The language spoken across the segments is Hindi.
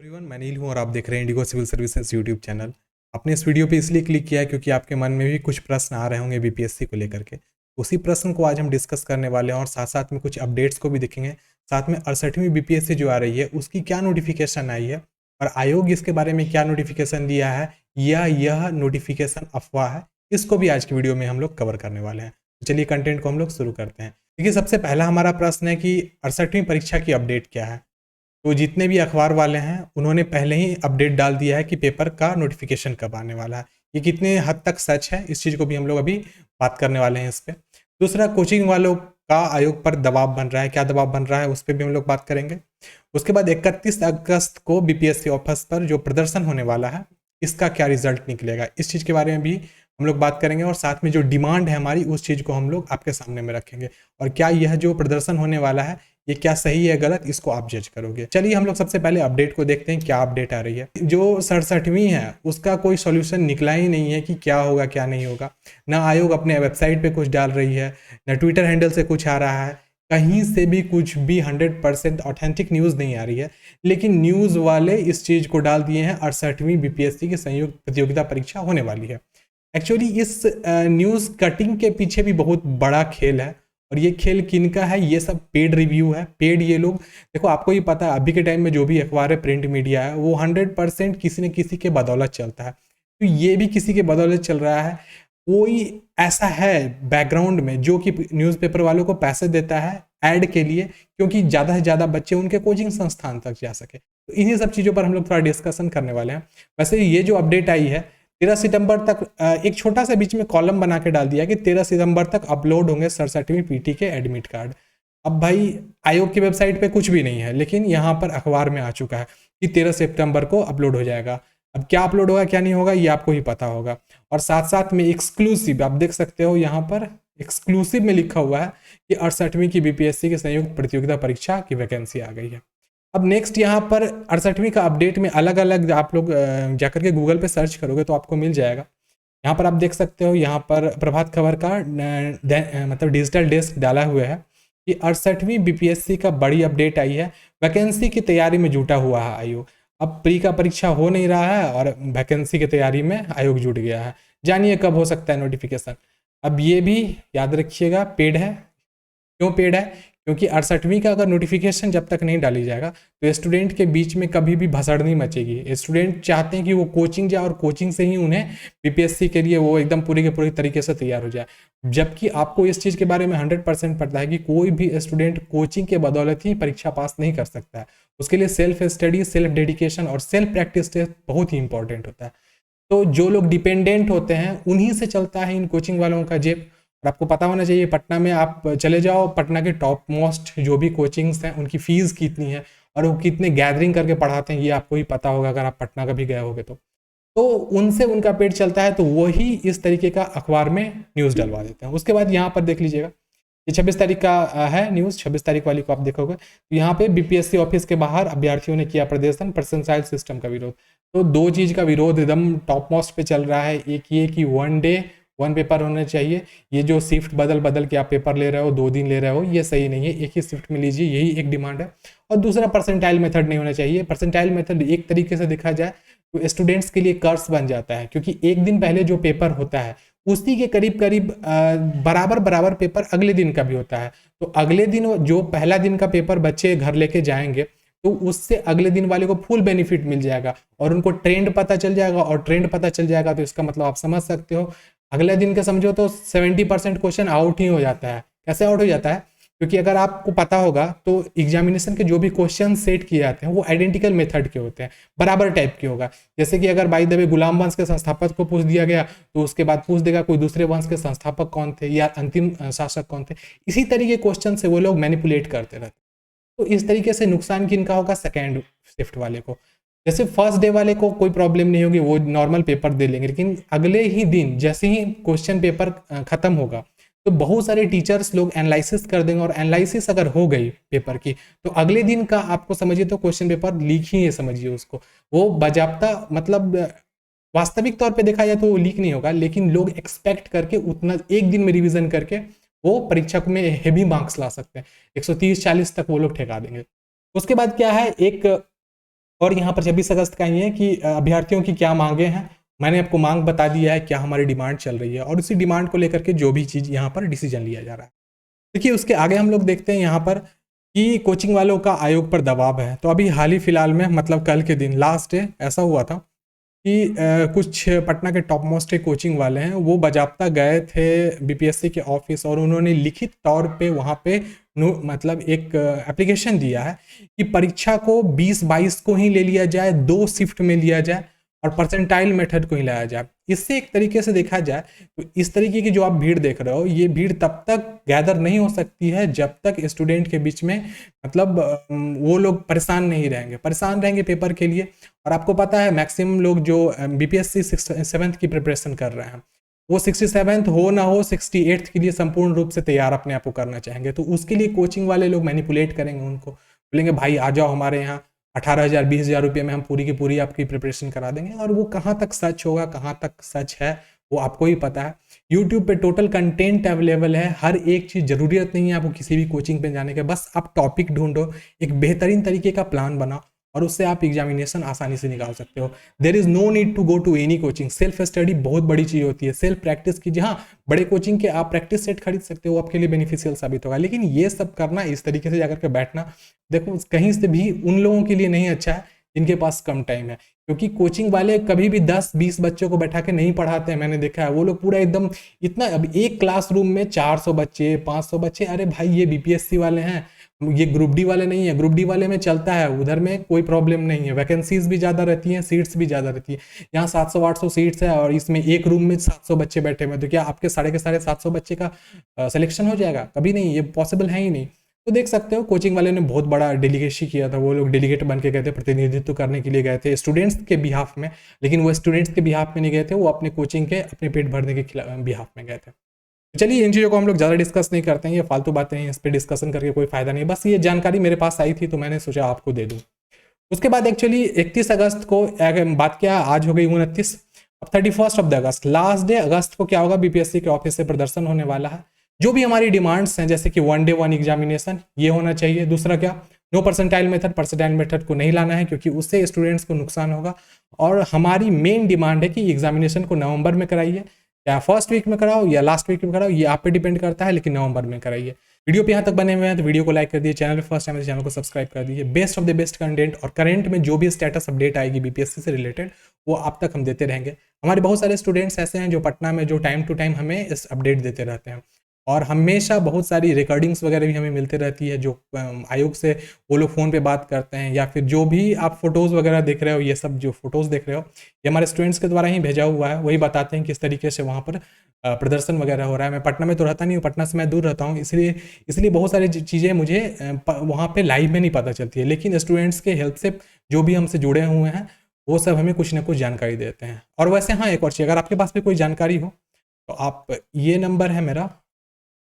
एवरीवन, मैं नील हूं और आप देख रहे हैं Indigo civil services YouTube channel. आपने इस वीडियो पे इसलिए क्लिक किया है क्योंकि आपके मन में भी कुछ प्रश्न आ रहे होंगे बीपीएससी को लेकर के। उसी प्रश्न को आज हम डिस्कस करने वाले हैं और साथ साथ में कुछ अपडेट्स को भी देखेंगे। साथ में 68वीं बीपीएससी जो आ रही है उसकी क्या नोटिफिकेशन आई है और आयोग इसके बारे में क्या नोटिफिकेशन दिया है या यह नोटिफिकेशन अफवाह है, इसको भी आज की वीडियो में हम लोग कवर करने वाले हैं। तो चलिए कंटेंट को हम लोग शुरू करते हैं। देखिए, सबसे पहला हमारा प्रश्न है कि 68वीं परीक्षा की अपडेट क्या है। तो जितने भी अखबार वाले हैं उन्होंने पहले ही अपडेट डाल दिया है कि पेपर का नोटिफिकेशन कब आने वाला है। ये कितने हद तक सच है, इस चीज़ को भी हम लोग अभी बात करने वाले हैं इस पे। दूसरा, कोचिंग वालों का आयोग पर दबाव बन रहा है, क्या दबाव बन रहा है उस पर भी हम लोग बात करेंगे। उसके बाद 31 अगस्त को बीपीएससी ऑफिस पर जो प्रदर्शन होने वाला है इसका क्या रिजल्ट निकलेगा, इस चीज़ के बारे में भी हम लोग बात करेंगे। और साथ में जो डिमांड है हमारी उस चीज़ को हम लोग आपके सामने में रखेंगे और क्या यह जो प्रदर्शन होने वाला है ये क्या सही है गलत, इसको आप जज करोगे। चलिए हम लोग सबसे पहले अपडेट को देखते हैं, क्या अपडेट आ रही है। जो 67वीं है उसका कोई सॉल्यूशन निकला ही नहीं है कि क्या होगा क्या नहीं होगा। ना आयोग अपने वेबसाइट पे कुछ डाल रही है, ना ट्विटर हैंडल से कुछ आ रहा है, कहीं से भी कुछ भी 100% ऑथेंटिक न्यूज़ नहीं आ रही है। लेकिन न्यूज़ वाले इस चीज़ को डाल दिए हैं 68वीं बीपीएससी की संयुक्त प्रतियोगिता परीक्षा होने वाली है। एक्चुअली इस न्यूज़ कटिंग के पीछे भी बहुत बड़ा खेल है और ये खेल किनका है, ये सब पेड रिव्यू है। पेड ये लोग, देखो आपको ही पता है अभी के टाइम में जो भी अखबार है, प्रिंट मीडिया है, वो 100% किसी न किसी के बदौलत चलता है। तो ये भी किसी के बदौलत चल रहा है। कोई ऐसा है बैकग्राउंड में जो कि न्यूज़पेपर वालों को पैसे देता है ऐड के लिए, क्योंकि ज़्यादा से ज़्यादा बच्चे उनके कोचिंग संस्थान तक जा सके। तो इन्हीं सब चीज़ों पर हम लोग थोड़ा डिस्कशन करने वाले हैं। वैसे ये जो अपडेट आई है 13 सितंबर तक, एक छोटा सा बीच में कॉलम बना के डाल दिया कि 13 सितंबर तक अपलोड होंगे 67वीं पीटी के एडमिट कार्ड। अब भाई आयोग की वेबसाइट पे कुछ भी नहीं है, लेकिन यहाँ पर अखबार में आ चुका है कि 13 सितंबर को अपलोड हो जाएगा। अब क्या अपलोड होगा क्या नहीं होगा ये आपको ही पता होगा। और साथ साथ में एक्सक्लूसिव आप देख सकते हो, यहाँ पर एक्सक्लूसिव में लिखा हुआ है कि 68वीं की बीपीएससी की संयुक्त प्रतियोगिता परीक्षा की वैकेंसी आ गई है। अब नेक्स्ट यहाँ पर 68वीं का अपडेट में अलग अलग आप लोग जाकर के गूगल पे सर्च करोगे तो आपको मिल जाएगा। यहाँ पर आप देख सकते हो, यहाँ पर प्रभात खबर का मतलब डिजिटल डेस्क डाला हुआ है कि 68वीं बीपीएससी का बड़ी अपडेट आई है, वैकेंसी की तैयारी में जुटा हुआ है आयोग। अब प्री का परीक्षा हो नहीं रहा है और वैकेंसी की तैयारी में आयोग जुट गया है। जानिए कब हो सकता है नोटिफिकेशन। अब ये भी याद रखिएगा पेड है। क्यों पेड है? क्योंकि 68वीं का अगर नोटिफिकेशन जब तक नहीं डाली जाएगा तो स्टूडेंट के बीच में कभी भी भसड़ नहीं मचेगी। स्टूडेंट चाहते हैं कि वो कोचिंग जाए और कोचिंग से ही उन्हें बीपीएससी के लिए वो एकदम पूरी के पूरी तरीके से तैयार हो जाए। जबकि आपको इस चीज़ के बारे में 100% पता है कि कोई भी स्टूडेंट कोचिंग के बदौलत ही परीक्षा पास नहीं कर सकता है। उसके लिए सेल्फ स्टडी, सेल्फ डेडिकेशन और सेल्फ प्रैक्टिस बहुत ही इंपॉर्टेंट होता है। तो जो लोग डिपेंडेंट होते हैं उन्हीं से चलता है इन कोचिंग वालों का जेब। और आपको पता होना चाहिए, पटना में आप चले जाओ, पटना के टॉप मोस्ट जो भी कोचिंग्स हैं उनकी फीस कितनी है और वो कितने गैदरिंग करके पढ़ाते हैं ये आपको ही पता होगा अगर आप पटना कभी गए होगे तो उनसे उनका पेट चलता है। तो वही इस तरीके का अखबार में न्यूज़ डलवा देते हैं। उसके बाद यहाँ पर देख लीजिएगा, ये 26 तारीख का है न्यूज़, 26 तारीख वाली को आप देखोगे तो यहाँ पे बीपीएससी ऑफिस के बाहर अभ्यर्थियों ने किया प्रदर्शन, पर्सनसाइल सिस्टम का विरोध। तो दो चीज़ का विरोध एकदम टॉप मोस्ट पे चल रहा है। एक ये कि 1 डे 1 पेपर होना चाहिए। ये जो शिफ्ट बदल बदल के आप पेपर ले रहे हो, 2 दिन ले रहे हो, ये सही नहीं है। एक ही शिफ्ट में लीजिए, यही एक डिमांड है। और दूसरा, परसेंटाइल मेथड नहीं होना चाहिए। परसेंटाइल मेथड एक तरीके से देखा जाए तो स्टूडेंट्स के लिए कर्स बन जाता है, क्योंकि एक दिन पहले जो पेपर होता है उसी के करीब करीब बराबर बराबर पेपर अगले दिन का भी होता है। तो अगले दिन जो पहला दिन का पेपर बच्चे घर लेके जाएंगे तो उससे अगले दिन वाले को फुल बेनिफिट मिल जाएगा और उनको ट्रेंड पता चल जाएगा। और ट्रेंड पता चल जाएगा तो इसका मतलब आप समझ सकते हो, अगले दिन का समझो तो 70% क्वेश्चन आउट ही हो जाता है। कैसे आउट हो जाता है? क्योंकि अगर आपको पता होगा तो एग्जामिनेशन के जो भी क्वेश्चन सेट किए जाते हैं वो आइडेंटिकल मेथड के होते हैं, बराबर टाइप के होगा। जैसे कि अगर बाय द वे गुलाम वंश के संस्थापक को पूछ दिया गया तो उसके बाद पूछ देगा कोई दूसरे वंश के संस्थापक कौन थे या अंतिम शासक कौन थे। इसी तरीके क्वेश्चन से वो लोग मैनिपुलेट करते रहते। तो इस तरीके से नुकसान किनका होगा? सेकेंड शिफ्ट वाले को। जैसे फर्स्ट डे वाले को कोई प्रॉब्लम नहीं होगी, वो नॉर्मल पेपर दे लेंगे। लेकिन अगले ही दिन जैसे ही क्वेश्चन पेपर खत्म होगा तो बहुत सारे टीचर्स लोग एनालिसिस कर देंगे और एनालिसिस अगर हो गई पेपर की तो अगले दिन का आपको समझिए तो क्वेश्चन पेपर लीक ही है, समझिए उसको। वो बाजाप्ता मतलब वास्तविक तौर पे देखा जाए तो वो लीक नहीं होगा, लेकिन लोग एक्सपेक्ट करके उतना एक दिन में रिवीजन करके वो परीक्षा में हेवी मार्क्स ला सकते हैं। 130-40 तक वो लोग ठेका देंगे। उसके बाद क्या है, एक और यहाँ पर 26 अगस्त का ये है कि अभ्यर्थियों की क्या मांगे हैं, मैंने आपको मांग बता दिया है, क्या हमारी डिमांड चल रही है, और उसी डिमांड को लेकर के जो भी चीज़ यहाँ पर डिसीजन लिया जा रहा है। देखिए उसके आगे हम लोग देखते हैं यहाँ पर कि कोचिंग वालों का आयोग पर दबाव है। तो अभी हाल ही फिलहाल में मतलब कल के दिन लास्ट डे ऐसा हुआ था कि कुछ पटना के टॉप मोस्ट कोचिंग वाले हैं, वो बाजाप्ता गए थे बीपीएससी के ऑफिस, और उन्होंने लिखित तौर पे वहाँ पे मतलब एक एप्लीकेशन दिया है कि परीक्षा को 20-22 को ही ले लिया जाए, 2 शिफ्ट में लिया जाए, और परसेंटाइल मेथड को ही लाया जाए। इससे एक तरीके से देखा जाए तो इस तरीके की जो आप भीड़ देख रहे हो, ये भीड़ तब तक गैदर नहीं हो सकती है जब तक स्टूडेंट के बीच में मतलब वो लोग परेशान नहीं रहेंगे, परेशान रहेंगे पेपर के लिए। और आपको पता है मैक्सिमम लोग जो बीपीएससी 7th की प्रिपरेशन कर रहे हैं, वो 67th हो ना हो 68th के लिए संपूर्ण रूप से तैयार अपने आप को करना चाहेंगे। तो उसके लिए कोचिंग वाले लोग मैनिपुलेट करेंगे, उनको बोलेंगे भाई आ जाओ हमारे यहाँ, 18,000 20,000 रुपये में हम पूरी की पूरी आपकी प्रिपरेशन करा देंगे। और वो कहाँ तक सच होगा, कहाँ तक सच है, वो आपको ही पता है। यूट्यूब पे टोटल कंटेंट अवेलेबल है, हर एक चीज़, ज़रूरत नहीं है आपको किसी भी कोचिंग पे जाने के, बस आप टॉपिक ढूंढो, एक बेहतरीन तरीके का प्लान बनाओ, और उससे आप एग्जामिनेशन आसानी से निकाल सकते हो। There is no need to go to any coaching. Self study बहुत बड़ी चीज़ होती है, सेल्फ प्रैक्टिस कीजिए। हाँ, बड़े कोचिंग के आप प्रैक्टिस सेट खरीद सकते हो, आपके लिए बेनिफिशियल साबित होगा, लेकिन ये सब करना, इस तरीके से जाकर के बैठना, देखो कहीं से भी उन लोगों के लिए नहीं अच्छा है जिनके पास कम टाइम है। क्योंकि कोचिंग वाले कभी भी 10-20 बच्चों को बैठा के नहीं पढ़ाते हैं, मैंने देखा है। वो लोग पूरा एकदम इतना, अब एक क्लासरूम में 400 बच्चे 500 बच्चे, अरे भाई ये बीपीएससी वाले हैं, ये ग्रुप डी वाले नहीं है। ग्रुप डी वाले में चलता है, उधर में कोई प्रॉब्लम नहीं है, वैकेंसीज भी ज़्यादा रहती हैं, सीट्स भी ज़्यादा रहती है। यहाँ 700-800 सीट्स है, और इसमें एक रूम में 700 बच्चे बैठे हुए, तो क्या आपके सारे के सारे 700 बच्चे का सिलेक्शन हो जाएगा? कभी नहीं, ये पॉसिबल है ही नहीं। तो देख सकते हो कोचिंग वाले ने बहुत बड़ा डेलीगेसी किया था, वो लोग डेलीगेट बन के गए थे, प्रतिनिधित्व करने के लिए गए थे स्टूडेंट्स के बिहाफ में, लेकिन वो स्टूडेंट्स के बिहाफ में नहीं गए थे, वो अपने कोचिंग के अपने पेट भरने के बिहाफ में गए थे। चलिए इन चीज़ों को हम लोग ज़्यादा डिस्कस नहीं करते हैं, ये फालतू बातें हैं, इस पर डिस्कसन करके कोई फायदा नहीं। बस ये जानकारी मेरे पास आई थी तो मैंने सोचा आपको दे दूँ। उसके बाद एक्चुअली 31 अगस्त को बात किया, आज हो गई 29, अब 31 of the August, last day August को क्या होगा, बीपीएससी के ऑफिस से प्रदर्शन होने वाला है। जो भी हमारी डिमांड्स हैं, जैसे कि 1 डे 1 एग्जामिनेशन, ये होना चाहिए। दूसरा क्या, no percentile method, percentile method को नहीं लाना है क्योंकि उससे स्टूडेंट्स को नुकसान होगा। और हमारी मेन डिमांड है कि एग्जामिनेशन को नवंबर में कराइए, या फर्स्ट वीक में कराओ या लास्ट वीक में कराओ, ये आप पे डिपेंड करता है, लेकिन नवंबर में कराइए। वीडियो पे यहाँ तक बने हुए हैं तो वीडियो को लाइक कर दिए, चैनल पे फर्स्ट टाइम है तो चैनल को सब्सक्राइब कर दीजिए। Best of the best content और करंट में जो भी स्टेटस अपडेट आएगी बीपीएससी से रिलेटेड, वो आप तक हम देते रहेंगे। हमारे बहुत सारे स्टूडेंट्स ऐसे हैं जो पटना में जो टाइम टू टाइम हमें इस अपडेट देते रहते हैं, और हमेशा बहुत सारी रिकॉर्डिंग्स वगैरह भी हमें मिलती रहती है, जो आयोग से वो लोग फ़ोन पे बात करते हैं, या फिर जो भी आप फोटोज़ वगैरह देख रहे हो, ये सब जो फोटोज़ देख रहे हो, ये हमारे स्टूडेंट्स के द्वारा ही भेजा हुआ है। वही बताते हैं किस तरीके से वहाँ पर प्रदर्शन वगैरह हो रहा है। मैं पटना में तो रहता नहीं हूँ, पटना से मैं दूर रहता हूँ, इसलिए बहुत सारी चीज़ें मुझे वहाँ पे लाइव में नहीं पता चलती है, लेकिन स्टूडेंट्स के हेल्प से जो भी हमसे जुड़े हुए हैं वो सब हमें कुछ ना कुछ जानकारी देते हैं। और वैसे हाँ, एक और चीज़, अगर आपके पास भी कोई जानकारी हो तो आप, ये नंबर है मेरा,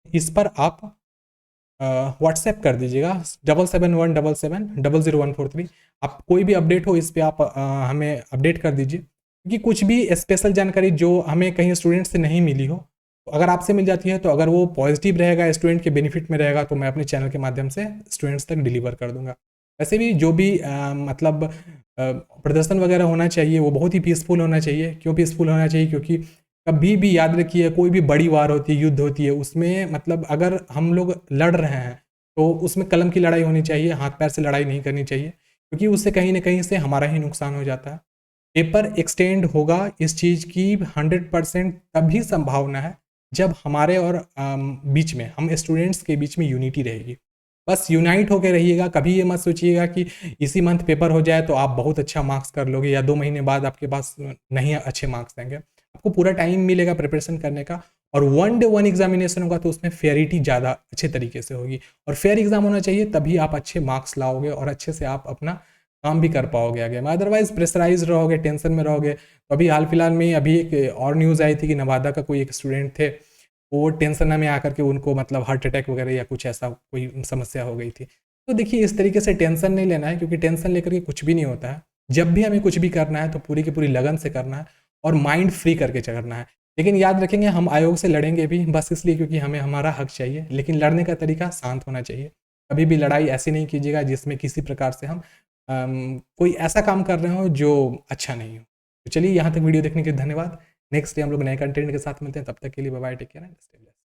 इस पर आप व्हाट्सएप कर दीजिएगा 7717700143। आप कोई भी अपडेट हो इस पर आप हमें अपडेट कर दीजिए, क्योंकि कुछ भी स्पेशल जानकारी जो हमें कहीं स्टूडेंट से नहीं मिली हो, तो अगर आपसे मिल जाती है तो अगर वो पॉजिटिव रहेगा, स्टूडेंट के बेनिफिट में रहेगा, तो मैं अपने चैनल के माध्यम से स्टूडेंट्स तक डिलीवर कर दूंगा। वैसे भी जो भी मतलब प्रदर्शन वगैरह होना चाहिए वो बहुत ही पीसफुल होना चाहिए। क्यों पीसफुल होना चाहिए? क्योंकि कभी भी याद रखिए, कोई भी बड़ी वार होती है, युद्ध होती है, उसमें मतलब अगर हम लोग लड़ रहे हैं तो उसमें कलम की लड़ाई होनी चाहिए, हाथ पैर से लड़ाई नहीं करनी चाहिए, क्योंकि उससे कहीं ना कहीं से हमारा ही नुकसान हो जाता है। पेपर एक्सटेंड होगा, इस चीज़ की 100% तभी संभावना है जब हमारे और बीच में, हम स्टूडेंट्स के बीच में यूनिटी रहेगी। बस यूनाइट होकर रहिएगा। कभी ये मत सोचिएगा कि इसी मंथ पेपर हो जाए तो आप बहुत अच्छा मार्क्स कर लोगे, या 2 महीने बाद आपके पास नहीं अच्छे मार्क्स देंगे। आपको पूरा टाइम मिलेगा प्रिपरेशन करने का, और 1 डे 1 एग्जामिनेशन होगा तो उसमें फेयरिटी ज़्यादा अच्छे तरीके से होगी, और फेयर एग्जाम होना चाहिए, तभी आप अच्छे मार्क्स लाओगे और अच्छे से आप अपना काम भी कर पाओगे आगे। अदरवाइज प्रेशराइज रहोगे, टेंशन में रहोगे। तो अभी हाल फिलहाल में अभी एक और न्यूज़ आई थी कि नवादा का कोई एक स्टूडेंट थे, वो टेंशन में आकर के उनको मतलब हार्ट अटैक वगैरह या कुछ ऐसा कोई समस्या हो गई थी। तो देखिए इस तरीके से टेंशन नहीं लेना है, क्योंकि टेंशन लेकर के कुछ भी नहीं होता है। जब भी हमें कुछ भी करना है तो पूरी की पूरी लगन से करना है और माइंड फ्री करके करना है। लेकिन याद रखेंगे, हम आयोग से लड़ेंगे भी बस इसलिए क्योंकि हमें हमारा हक चाहिए, लेकिन लड़ने का तरीका शांत होना चाहिए। कभी भी लड़ाई ऐसी नहीं कीजिएगा जिसमें किसी प्रकार से हम कोई ऐसा काम कर रहे हो जो अच्छा नहीं हो। तो चलिए यहाँ तक वीडियो देखने के लिए धन्यवाद। नेक्स्ट डे हम लोग नए कंटेंट के साथ मिलते हैं, तब तक के लिए bye bye, take care and stay blessed.